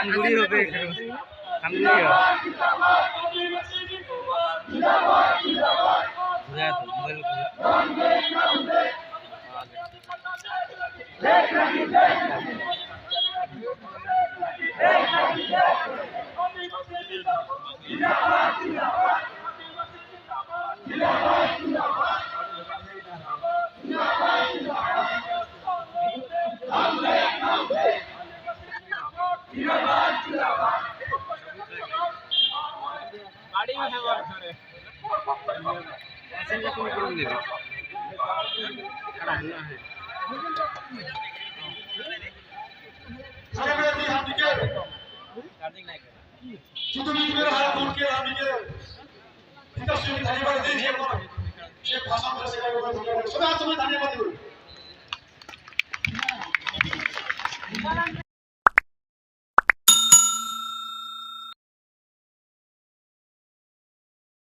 কানগুড়ি হবে কানগুড়ি হবে गाड़ी में है वो ऐसे में तुम कौन दे खड़ा है सारे मेरे दी हम दिखे चार्जिंग नहीं कर शुद्ध में मेरा हाथ उठ के हम दिखे इनका सुन धन्यवाद दीजिए पर ये भाषा में से का सदा तुम्हें धन्यवाद दूं